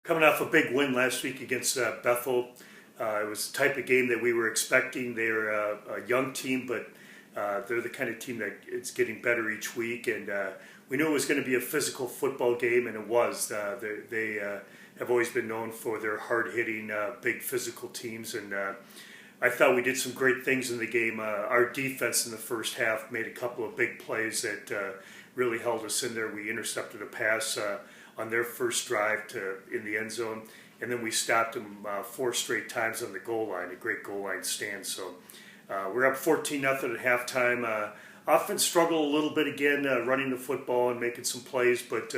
Coming off a big win last week against Bethel. It was the type of game that we were expecting. They're a young team, but they're the kind of team that it's getting better each week. And we knew it was going to be a physical football game, and it was. They have always been known for their hard-hitting, big physical teams. And I thought we did some great things in the game. Our defense in the first half made a couple of big plays that really held us in there. We intercepted a pass on their first drive in the end zone, and then we stopped them 4 straight times on the goal line, a great goal line stand. So we're up 14-0 at halftime. Offense struggled a little bit again, running the football and making some plays, but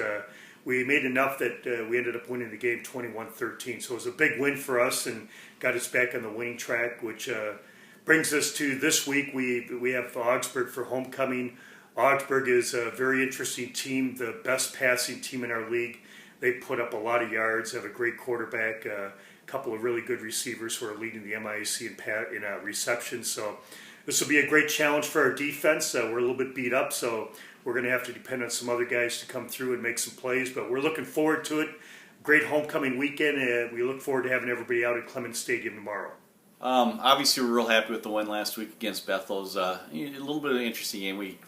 we made enough that we ended up winning the game 21-13. So it was a big win for us and got us back on the winning track, which brings us to this week. We have Augsburg for homecoming. Augsburg is a very interesting team, the best passing team in our league. They put up a lot of yards, have a great quarterback, a couple of really good receivers who are leading the MIAC in reception. So this will be a great challenge for our defense. We're a little bit beat up, so we're going to have to depend on some other guys to come through and make some plays. But we're looking forward to it. Great homecoming weekend, and we look forward to having everybody out at Clemens Stadium tomorrow. Obviously, we're real happy with the win last week against Bethel. It was a little bit of an interesting game. We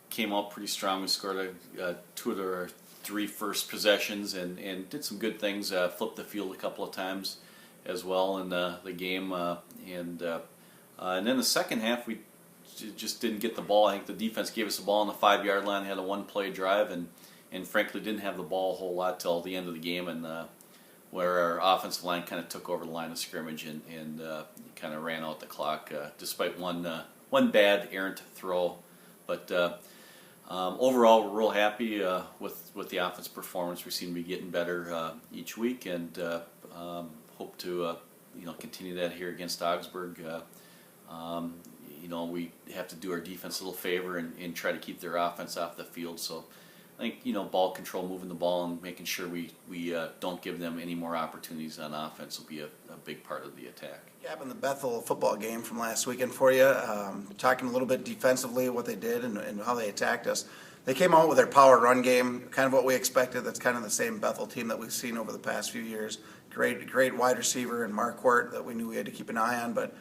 came out pretty strong. We scored 2 of our 3 first possessions and did some good things. Flipped the field a couple of times as well in the game. And then the second half, we just didn't get the ball. I think the defense gave us the ball on the 5-yard line, had a 1-play drive, and frankly didn't have the ball a whole lot till the end of the game. And where our offensive line kind of took over the line of scrimmage and kind of ran out the clock, despite one bad errant throw. But overall, we're real happy with the offense performance. We seem to be getting better each week, and hope to continue that here against Augsburg. We have to do our defense a little favor and try to keep their offense off the field. So I think ball control, moving the ball, and making sure we don't give them any more opportunities on offense will be a big part of the attack. Yeah, in the Bethel football game from last weekend for you, talking a little bit defensively, what they did and how they attacked us. They came out with their power run game, kind of what we expected. That's kind of the same Bethel team that we've seen over the past few years. Great wide receiver in Marquardt that we knew we had to keep an eye on, but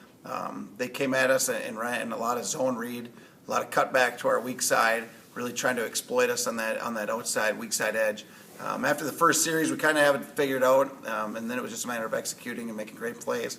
they came at us and ran a lot of zone read, a lot of cutback to our weak side, really trying to exploit us on that outside, weak side edge. After the first series, we kind of have it figured out, and then it was just a matter of executing and making great plays.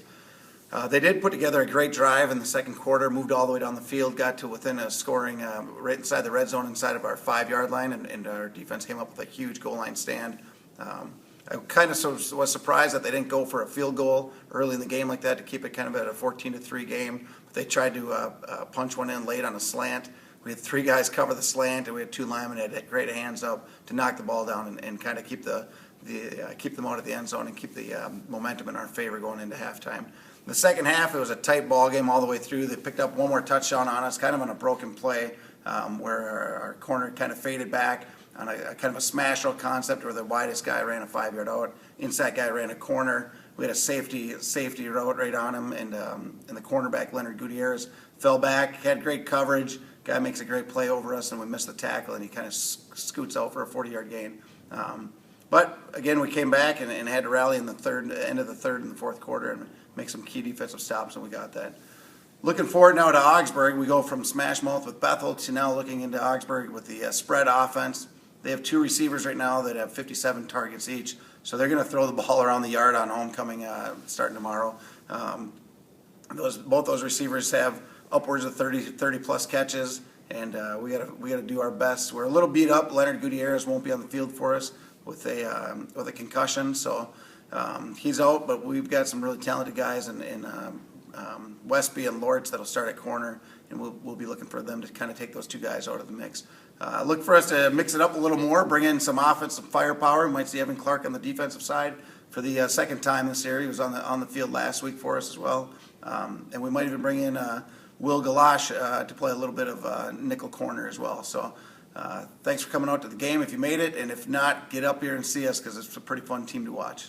They did put together a great drive in the second quarter, moved all the way down the field, got to within a scoring right inside the red zone, inside of our 5-yard line, and our defense came up with a huge goal line stand. I kind of was surprised that they didn't go for a field goal early in the game like that to keep it kind of at a 14-3 game. But they tried to punch one in late on a slant. We had 3 guys cover the slant, and we had 2 linemen that had great hands up to knock the ball down and kind of keep them out of the end zone and keep the momentum in our favor going into halftime. In the second half, it was a tight ball game all the way through. They picked up one more touchdown on us, kind of on a broken play where our corner kind of faded back on a kind of a smash out concept where the widest guy ran a 5-yard out, inside guy ran a corner. We had a safety route right on him, and the cornerback, Leonard Gutierrez, fell back, had great coverage. Guy makes a great play over us, and we missed the tackle, and he kind of scoots out for a 40-yard gain. But again, we came back and had to rally in the end of the third and the fourth quarter and make some key defensive stops, and we got that. Looking forward now to Augsburg. We go from smash mouth with Bethel to now looking into Augsburg with the spread offense. They have 2 receivers right now that have 57 targets each, so they're going to throw the ball around the yard on homecoming starting tomorrow. Both those receivers have upwards of 30 plus catches, and we got to do our best. We're a little beat up. Leonard Gutierrez won't be on the field for us with a concussion, so he's out. But we've got some really talented guys in Westby and Lortz that'll start at corner, and we'll be looking for them to kind of take those 2 guys out of the mix. Look for us to mix it up a little more, bring in some offensive firepower. We might see Evan Clark on the defensive side for the second time this year. He was on the field last week for us as well, and we might even bring in Will Galash to play a little bit of nickel corner as well. So thanks for coming out to the game if you made it, and if not, get up here and see us because it's a pretty fun team to watch.